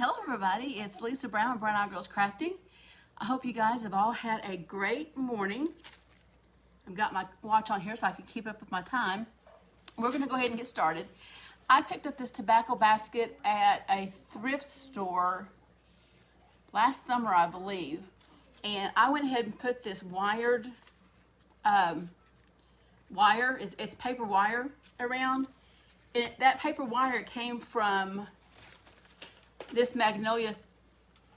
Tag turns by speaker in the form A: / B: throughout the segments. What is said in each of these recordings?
A: Hello everybody, it's Lisa Brown of Brown Eyed Girls Crafting. I hope you guys have all had a great morning. I've got my watch on here so I can keep up with my time. We're going to go ahead and get started. I picked up this tobacco basket at a thrift store last summer, I believe. And I went ahead and put this wired wire, it's paper wire around. And that paper wire came from this magnolia,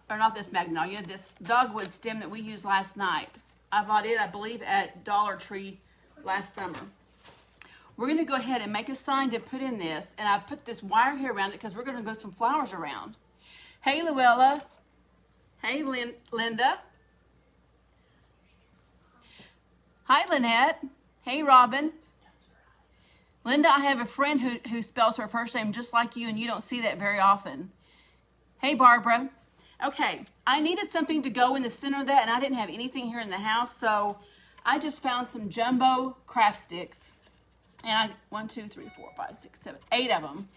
A: or not this magnolia, this dogwood stem that we used last night. I bought it, I believe, at Dollar Tree last summer. We're going to go ahead and make a sign to put in this, and I put this wire here around it because we're going to go some flowers around. Hey, Luella. Hey, Linda. Hi, Lynette. Hey, Robin. Linda, I have a friend who spells her first name just like you, and you don't see that very often. Hey, Barbara. Okay, I needed something to go in the center of that, and I didn't have anything here in the house, so I just found some jumbo craft sticks. And 1, 2, 3, 4, 5, 6, 7, 8 of them.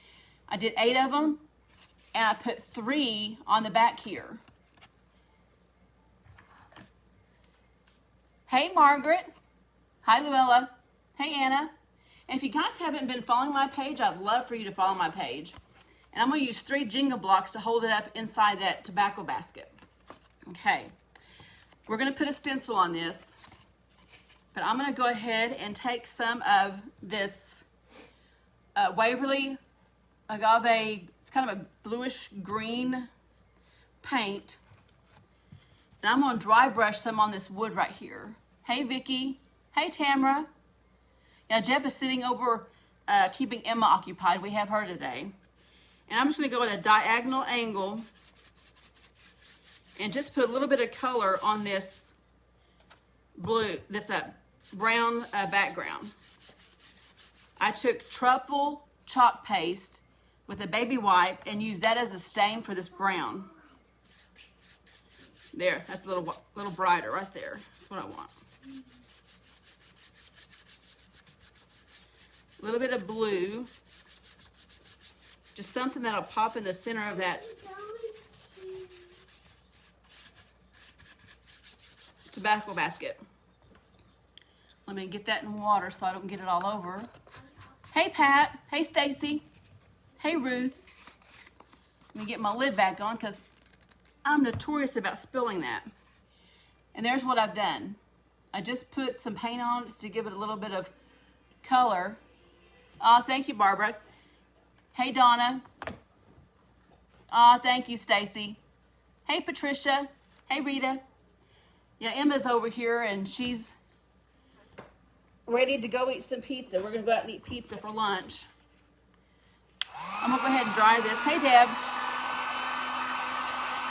A: I did 8 of them, and I put 3 on the back here. Hey, Margaret. Hi, Luella. Hey, Anna. And if you guys haven't been following my page, I'd love for you to follow my page. And I'm going to use 3 Jenga blocks to hold it up inside that tobacco basket. Okay. We're going to put a stencil on this. But I'm going to go ahead and take some of this Waverly Agave, it's kind of a bluish green paint. And I'm going to dry brush some on this wood right here. Hey, Vicki. Hey, Tamara. Now, Jeff is sitting over keeping Emma occupied. We have her today. And I'm just going to go at a diagonal angle and just put a little bit of color on this blue, this brown background. I took truffle chalk paste with a baby wipe and used that as a stain for this brown. There, that's a little brighter right there. That's what I want. A little bit of blue. Just something that'll pop in the center of that tobacco basket. Let me get that in water so I don't get it all over. Hey, Pat. Hey, Stacy. Hey, Ruth. Let me get my lid back on because I'm notorious about spilling that. And there's what I've done. I just put some paint on it to give it a little bit of color. Oh, thank you, Barbara. Hey, Donna. Aw, thank you, Stacy. Hey, Patricia. Hey, Rita. Yeah, Emma's over here, and she's ready to go eat some pizza. We're going to go out and eat pizza for lunch. I'm going to go ahead and dry this. Hey, Deb.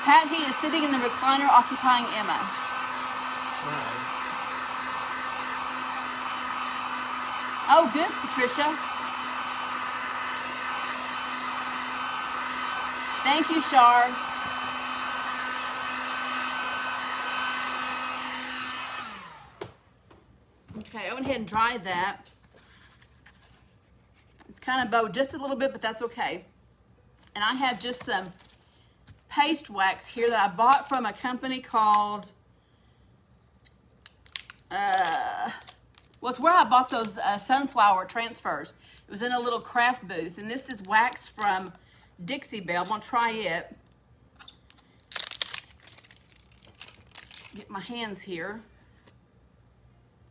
A: Pat Heat is sitting in the recliner occupying Emma. Oh, good, Patricia. Thank you, Shar. Okay, I went ahead and dried that. It's kind of bowed just a little bit, but that's okay. And I have just some paste wax here that I bought from a company called, well, it's where I bought those sunflower transfers. It was in a little craft booth, and this is wax from Dixie Belle. I'm going to try it. Get my hands here.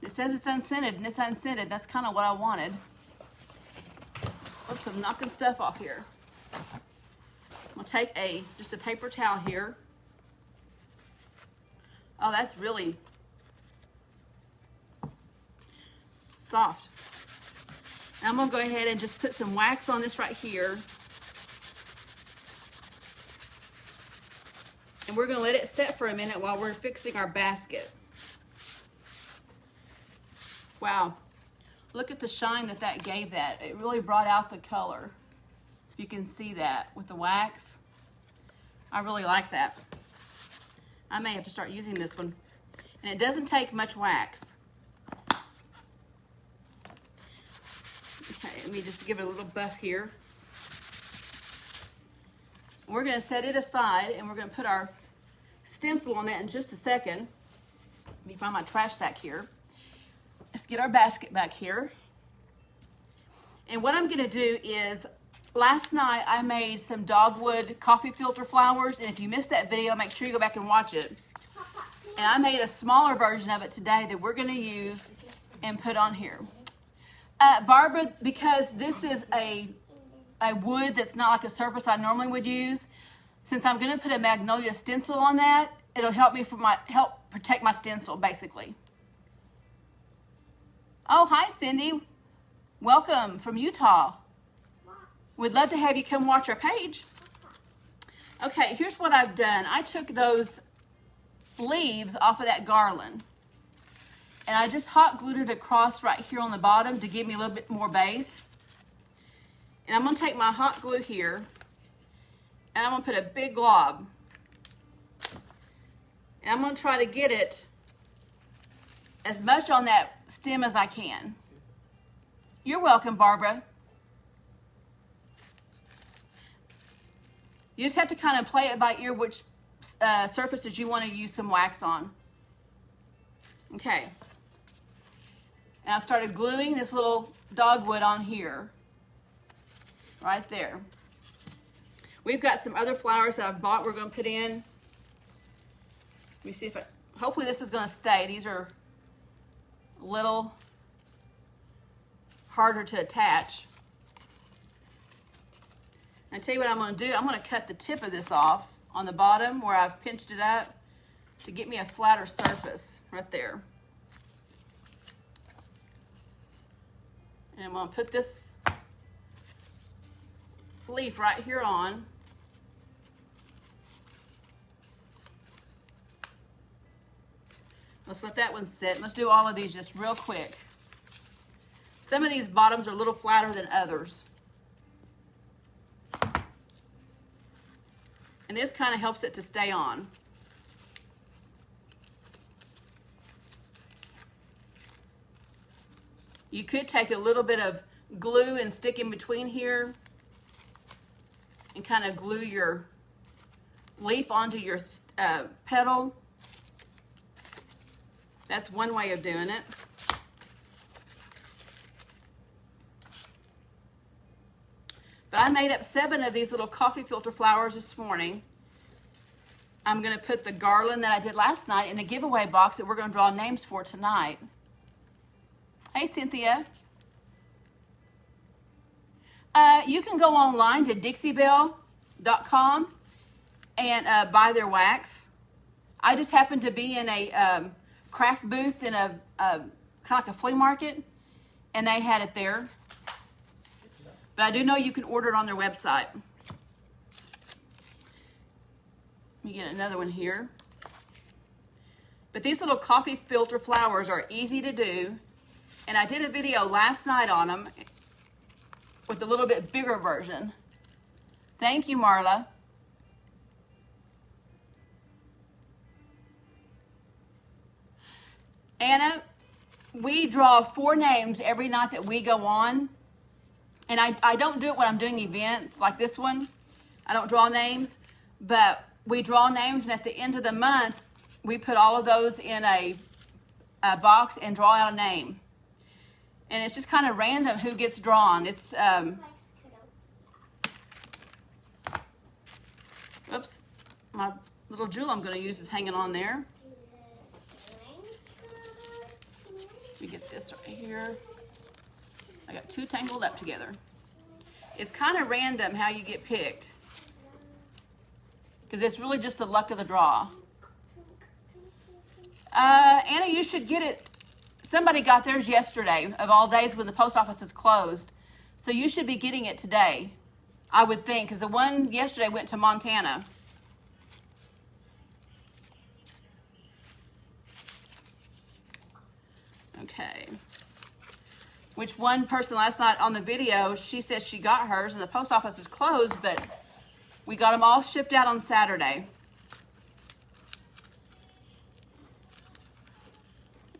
A: It says it's unscented, and it's unscented. That's kind of what I wanted. Oops, I'm knocking stuff off here. I'm going to take just a paper towel here. Oh, that's really soft. And I'm going to go ahead and just put some wax on this right here. And we're going to let it set for a minute while we're fixing our basket. Wow. Look at the shine that gave that. It really brought out the color. You can see that with the wax. I really like that. I may have to start using this one. And it doesn't take much wax. Okay, let me just give it a little buff here. We're going to set it aside, and we're going to put our stencil on that in just a second. Let me find my trash sack here. Let's get our basket back here. And what I'm going to do is, last night I made some dogwood coffee filter flowers, and if you missed that video, make sure you go back and watch it. And I made a smaller version of it today that we're going to use and put on here. Barbara, because this is a wood that's not like a surface I normally would use, since I'm going to put a magnolia stencil on that, it'll help me help protect my stencil, basically. Oh, hi, Cindy. Welcome from Utah. We'd love to have you come watch our page. Okay, here's what I've done. I took those leaves off of that garland, and I just hot glued it across right here on the bottom to give me a little bit more base. And I'm going to take my hot glue here, and I'm going to put a big glob, and I'm going to try to get it as much on that stem as I can. You're welcome, Barbara. You just have to kind of play it by ear which surfaces you want to use some wax on. Okay. And I've started gluing this little dogwood on here. Right there. We've got some other flowers that I've bought we're going to put in. Let me see if hopefully this is going to stay. These are a little harder to attach. I tell you what I'm going to do. I'm going to cut the tip of this off on the bottom where I've pinched it up to get me a flatter surface right there. And I'm going to put this leaf right here on. Let's let that one sit. Let's do all of these just real quick. Some of these bottoms are a little flatter than others. And this kind of helps it to stay on. You could take a little bit of glue and stick in between here and kind of glue your leaf onto your petal. That's one way of doing it. But I made up 7 of these little coffee filter flowers this morning. I'm going to put the garland that I did last night in the giveaway box that we're going to draw names for tonight. Hey, Cynthia. You can go online to dixiebelle.com and buy their wax. I just happened to be in a craft booth in a kind of like a flea market, and they had it there. But I do know you can order it on their website. Let me get another one here. But these little coffee filter flowers are easy to do. And I did a video last night on them with a little bit bigger version. Thank you, Marla. Anna, we draw 4 names every night that we go on. And I don't do it when I'm doing events like this one. I don't draw names, but we draw names, and at the end of the month, we put all of those in a box and draw out a name. And it's just kind of random who gets drawn. It's, oops, my little jewel I'm going to use is hanging on there. Let me get this right here. I got 2 tangled up together. It's kind of random how you get picked, because it's really just the luck of the draw. Anna, you should get it. Somebody got theirs yesterday, of all days when the post office is closed. So you should be getting it today, I would think, because the one yesterday went to Montana. Okay. Which one person last night on the video, she says she got hers, and the post office is closed, but we got them all shipped out on Saturday.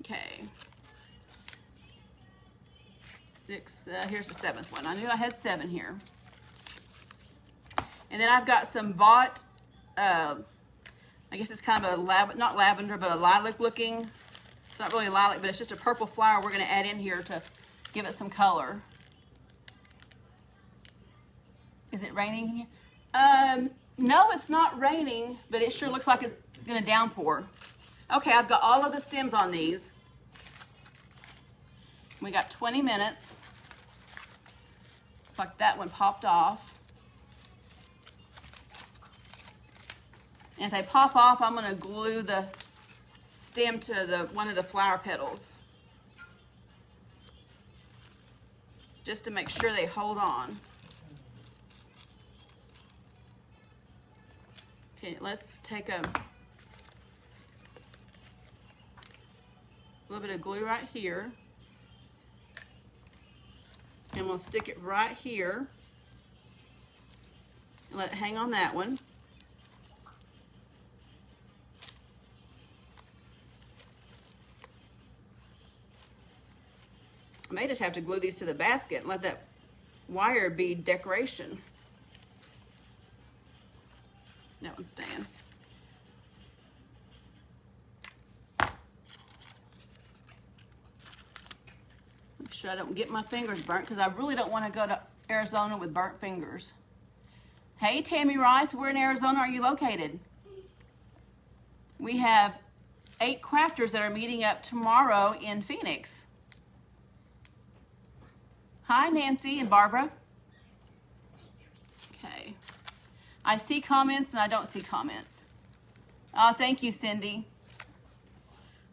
A: Okay. 6, here's the 7th one. I knew I had 7 here. And then I've got some bought, I guess it's kind of a, not lavender, but a lilac looking. It's not really lilac, but it's just a purple flower we're going to add in here to give it some color. Is it raining? No, it's not raining, but it sure looks like it's going to downpour. Okay, I've got all of the stems on these. We got 20 minutes. Like that one popped off. And if they pop off, I'm going to glue the stem to one of the flower petals, just to make sure they hold on. Okay, let's take a little bit of glue right here, and we'll stick it right here and let it hang on that one. I may just have to glue these to the basket and let that wire be decoration. That one's staying. Make sure I don't get my fingers burnt, because I really don't want to go to Arizona with burnt fingers. Hey, Tammy Rice, where in Arizona are you located? We have 8 crafters that are meeting up tomorrow in Phoenix. Hi, Nancy and Barbara. Okay. I see comments and I don't see comments. Oh, thank you, Cindy.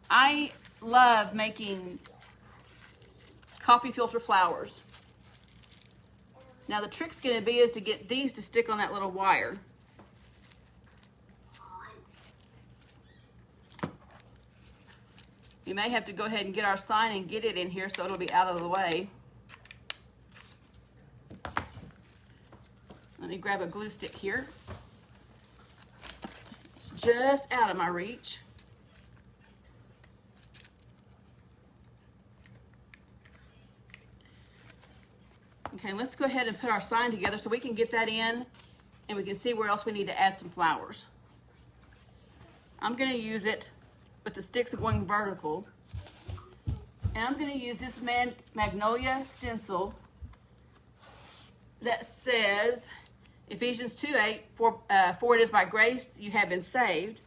A: I love making coffee filter flowers. Now the trick's going to be is to get these to stick on that little wire. You may have to go ahead and get our sign and get it in here so it'll be out of the way. Let me grab a glue stick here. It's just out of my reach. Okay, let's go ahead and put our sign together so we can get that in and we can see where else we need to add some flowers. I'm going to use it, but the sticks are going vertical. And I'm going to use this Magnolia stencil that says Ephesians 2:8, for it is by grace you have been saved.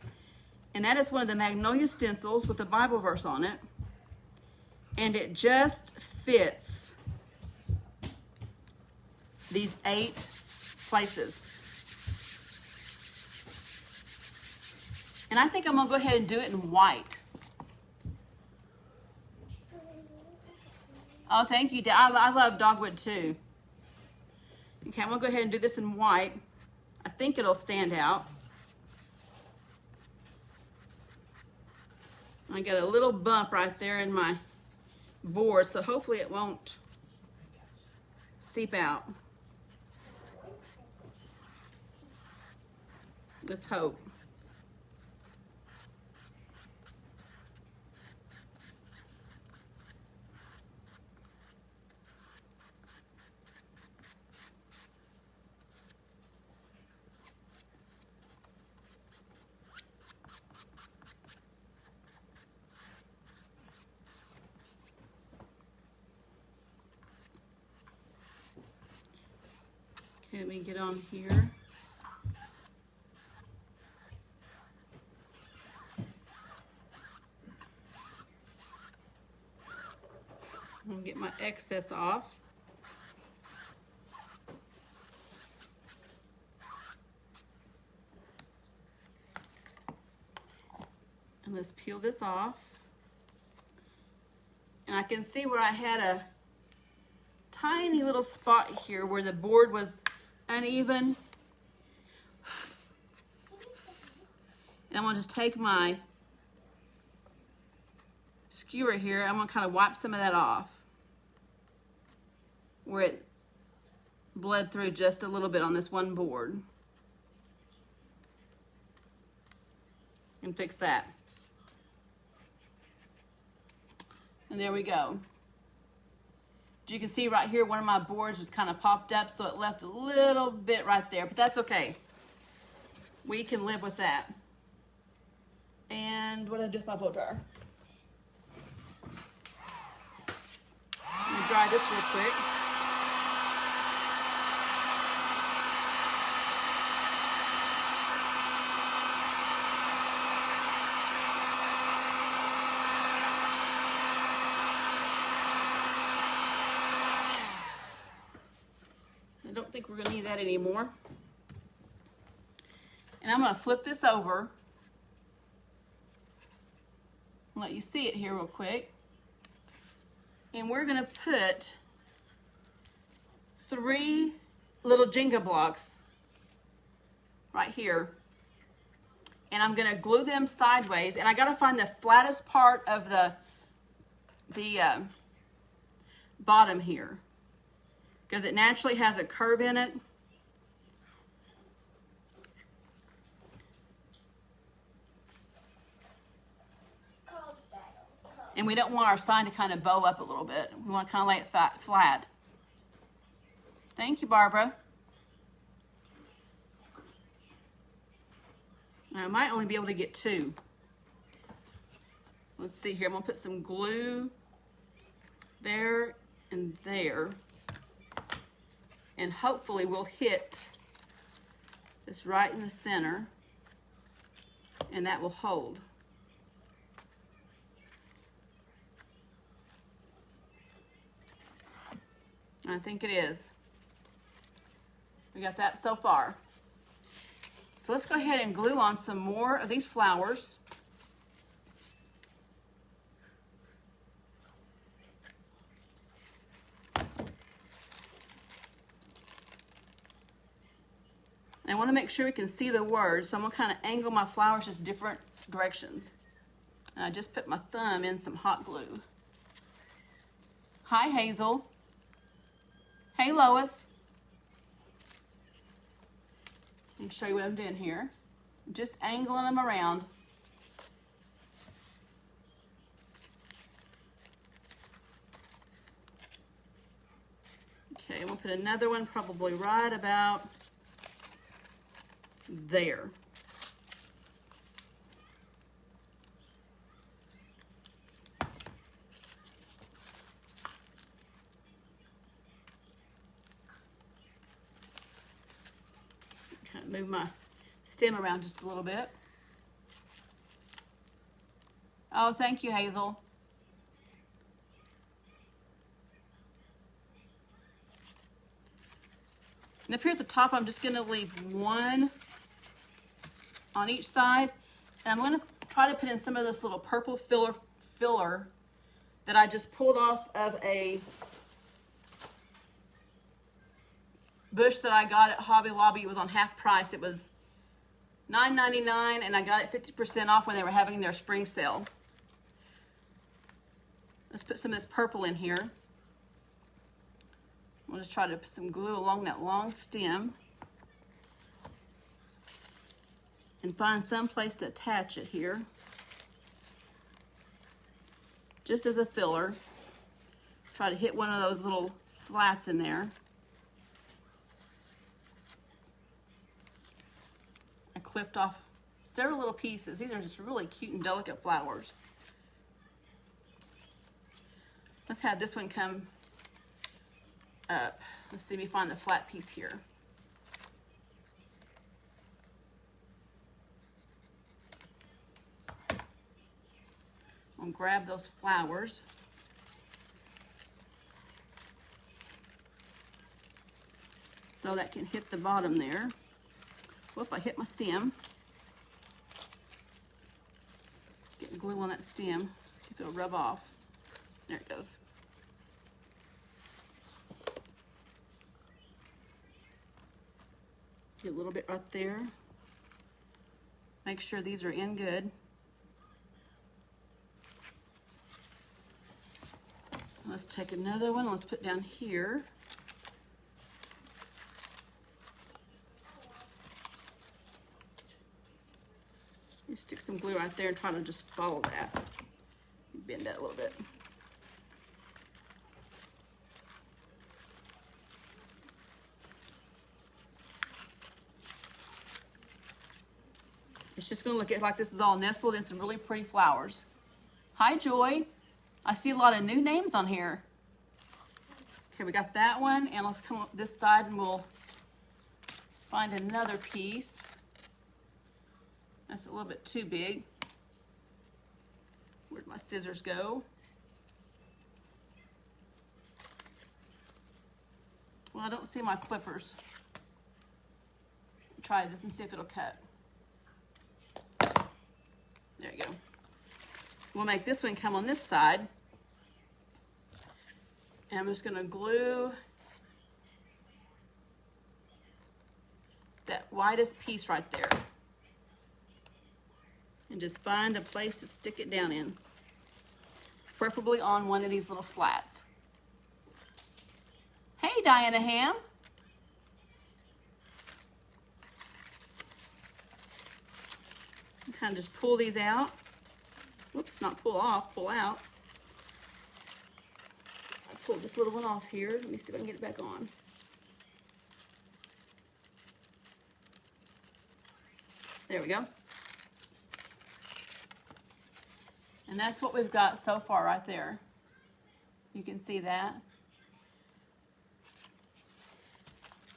A: And that is one of the Magnolia stencils with a Bible verse on it. And it just fits these 8 places. And I think I'm going to go ahead and do it in white. Oh, thank you. I love dogwood too. Okay, I'm going to go ahead and do this in white. I think it'll stand out. I got a little bump right there in my board, so hopefully it won't seep out. Let's hope. Okay, let me get on here. I'm gonna get my excess off. And let's peel this off. And I can see where I had a tiny little spot here where the board was uneven. And I'm gonna just take my skewer here. I'm gonna kind of wipe some of that off where it bled through just a little bit on this one board, and fix that. And there we go. you can see right here, one of my boards was kind of popped up, so it left a little bit right there, but that's okay. We can live with that. And what did I do with my blow dryer? Let me dry this real quick. I don't think we're going to need that anymore. And I'm going to flip this over and let you see it here real quick. And we're going to put 3 little Jenga blocks right here. And I'm going to glue them sideways. And I got to find the flattest part of the bottom here, because it naturally has a curve in it. And we don't want our sign to kind of bow up a little bit. We want to kind of lay it flat. Thank you, Barbara. I might only be able to get 2. Let's see here. I'm going to put some glue there and there. And hopefully we'll hit this right in the center. And that will hold. I think it is. We got that so far. So let's go ahead and glue on some more of these flowers. I want to make sure we can see the words, so I'm going to kind of angle my flowers just different directions. And I just put my thumb in some hot glue. Hi, Hazel. Hey, Lois. Let me show you what I'm doing here. Just angling them around. Okay, we'll put another one probably right about there. Move my stem around just a little bit. Oh, thank you, Hazel. And up here at the top, I'm just going to leave 1 on each side. And I'm going to try to put in some of this little purple filler that I just pulled off of a bush that I got at Hobby Lobby. It was on half price. It was $9.99 and I got it 50% off when they were having their spring sale. Let's put some of this purple in here. We'll just try to put some glue along that long stem and find some place to attach it here, just as a filler. Try to hit one of those little slats in there. Clipped off several little pieces. These are just really cute and delicate flowers. Let's have this one come up. Let's see if we find the flat piece here. I'll grab those flowers. So that can hit the bottom there. Whoop, I hit my stem. Get glue on that stem. See if it'll rub off. There it goes. Get a little bit right there. Make sure these are in good. Let's take another one. Let's put down here. Stick some glue right there and try to just follow that. Bend that a little bit. It's just gonna look like this is all nestled in some really pretty flowers. Hi, Joy. I see a lot of new names on here. Okay, we got that one, and let's come up this side and we'll find another piece. That's a little bit too big. Where'd my scissors go? Well, I don't see my clippers. Try this and see if it'll cut. There you go. We'll make this one come on this side. And I'm just gonna glue that widest piece right there. And just find a place to stick it down in. Preferably on one of these little slats. Hey, Diana Ham. Kind of just pull these out. Whoops, not pull off, pull out. I pulled this little one off here. Let me see if I can get it back on. There we go. And that's what we've got so far right there. You can see that.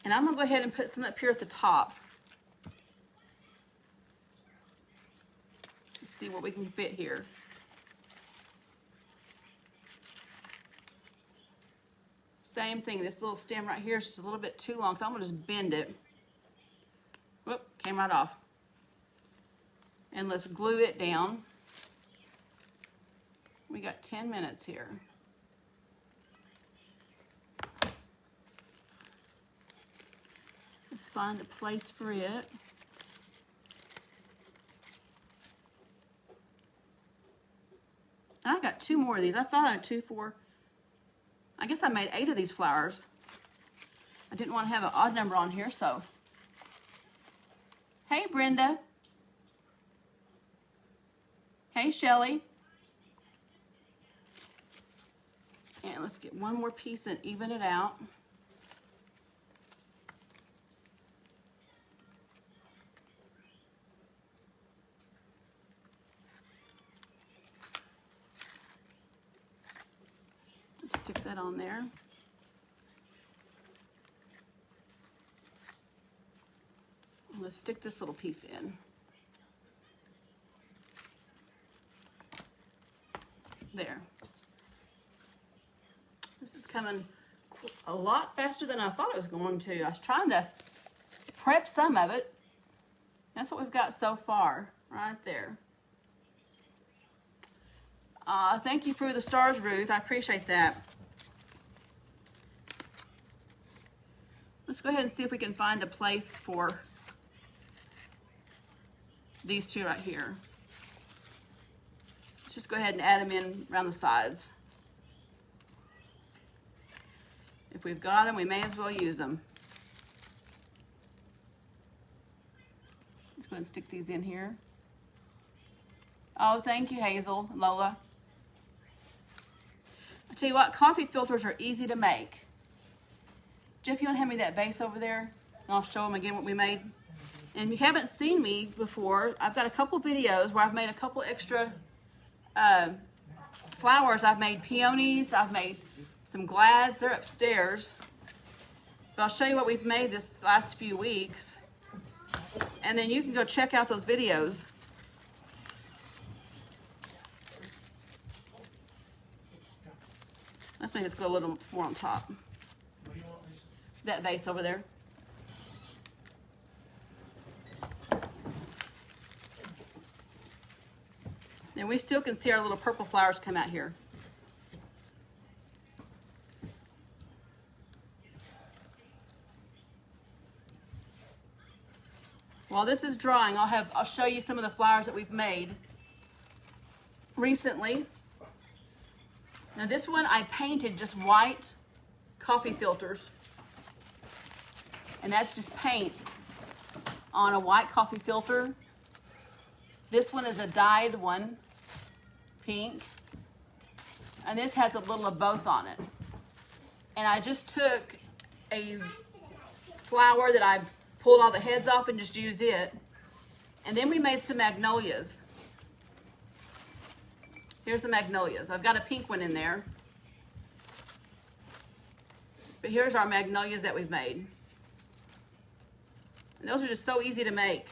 A: And I'm gonna go ahead and put some up here at the top. Let's see what we can fit here. Same thing, this little stem right here is just a little bit too long, so I'm gonna just bend it. Whoop, came right off. And let's glue it down. We got 10 minutes here. Let's find a place for it. I got 2 more of these. I thought I had 2, 4. I guess I made 8 of these flowers. I didn't want to have an odd number on here, so. Hey, Brenda. Hey, Shelly. And let's get one more piece and even it out. Stick that on there. And let's stick this little piece in. There. This is coming a lot faster than I thought it was going to. I was trying to prep some of it. That's what we've got so far, right there. Thank you for the stars, Ruth. I appreciate that. Let's go ahead and see if we can find a place for these 2 right here. Let's just go ahead and add them in around the sides. If we've got them, we may as well use them. Let's go ahead and stick these in here. Oh, thank you, Hazel, Lola. I'll tell you what, coffee filters are easy to make. Jeff, you want to hand me that vase over there? And I'll show them again what we made. And if you haven't seen me before, I've got a couple videos where I've made a couple extra flowers. I've made peonies, I've made some glads. They're upstairs. But I'll show you what we've made this last few weeks. And then you can go check out those videos. Let's make this go a little more on top. That vase over there. And we still can see our little purple flowers come out here. While this is drying, I'll show you some of the flowers that we've made recently. Now this one I painted just white coffee filters. And that's just paint on a white coffee filter. This one is a dyed one, pink. And this has a little of both on it. And I just took a flower that I've pulled all the heads off and just used it. And then we made some magnolias. Here's the magnolias. I've got a pink one in there. But here's our magnolias that we've made. And those are just so easy to make.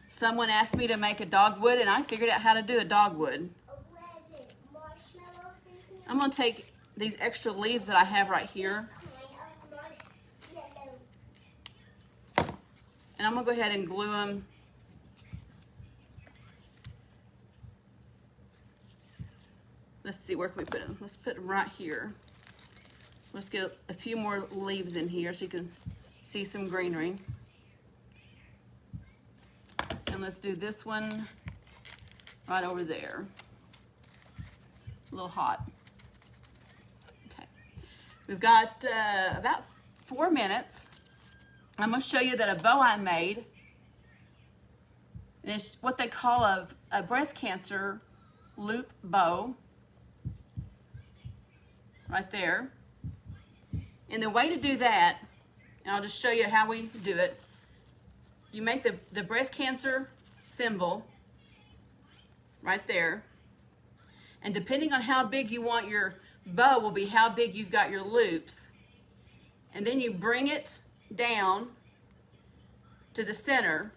A: Someone asked me to make a dogwood, and I figured out how to do a dogwood. I'm going to take these extra leaves that I have right here, and I'm going to go ahead and glue them. Let's see, where can we put them? Let's put them right here. Let's get a few more leaves in here so you can see some greenery. And let's do this one right over there. A little hot. Okay. We've got about 4 minutes. I'm going to show you that a bow I made, and it's what they call a breast cancer loop bow. Right there. And the way to do that, and I'll just show you how we do it. You make the breast cancer symbol right there. And depending on how big you want your bow will be how big you've got your loops. And then you bring it down to the center.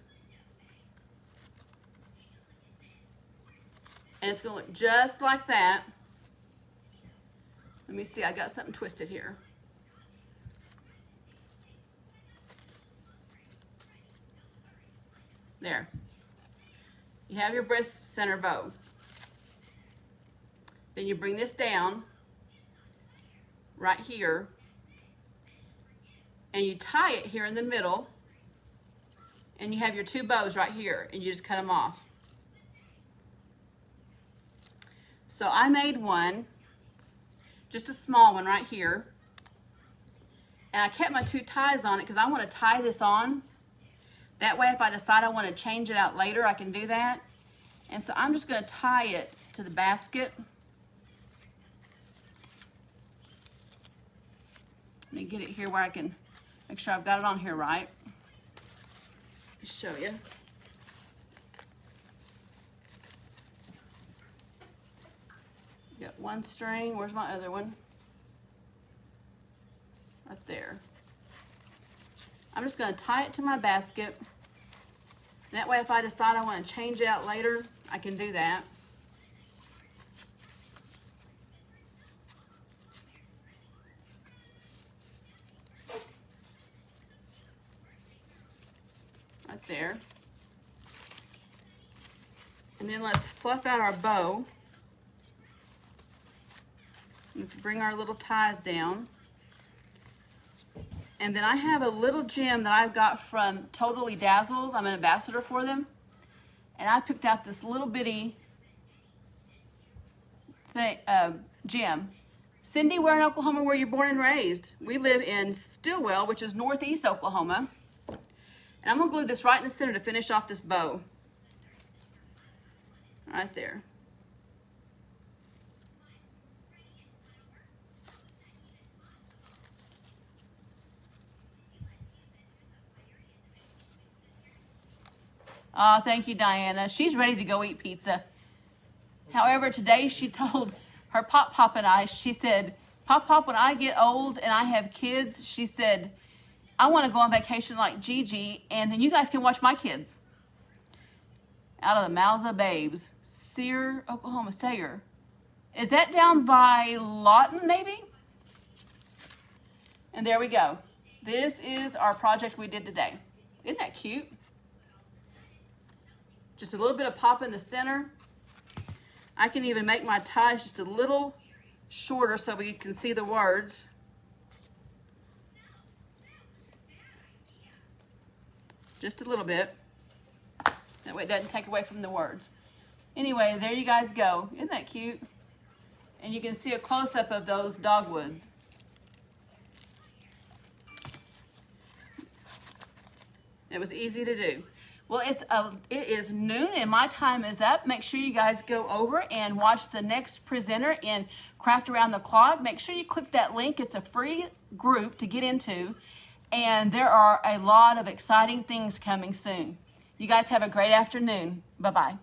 A: And it's going to look just like that. Let me see, I got something twisted here. There. You have your breast center bow. Then you bring this down right here, and you tie it here in the middle, and you have your 2 bows right here, and you just cut them off. So I made one, just a small one right here, and I kept my 2 ties on it because I want to tie this on. That way, if I decide I want to change it out later, I can do that. And so I'm just going to tie it to the basket. Let me get it here where I can make sure I've got it on here right. Let me show you. Got one string. Where's my other one? Right there. I'm just going to tie it to my basket. That way, if I decide I want to change it out later, I can do that. Right there. And then let's fluff out our bow. Let's bring our little ties down. And then I have a little gem that I've got from Totally Dazzled. I'm an ambassador for them. And I picked out this little bitty thing, gem. Cindy, where in Oklahoma were you born and raised? We live in Stillwell, which is northeast Oklahoma. And I'm going to glue this right in the center to finish off this bow. Right there. Oh, thank you, Diana. She's ready to go eat pizza. However, today she told her Pop and I, she said, Pop, when I get old and I have kids, she said, I want to go on vacation like Gigi, and then you guys can watch my kids. Out of the mouths of babes. Sear, Oklahoma, Sayer. Is that down by Lawton, maybe? And there we go. This is our project we did today. Isn't that cute? Just a little bit of pop in the center. I can even make my ties just a little shorter so we can see the words. Just a little bit. That way it doesn't take away from the words. Anyway, there you guys go. Isn't that cute? And you can see a close-up of those dogwoods. It was easy to do. Well, it is noon and my time is up. Make sure you guys go over and watch the next presenter in Craft Around the Clock. Make sure you click that link. It's a free group to get into. and there are a lot of exciting things coming soon. You guys have a great afternoon. Bye-bye.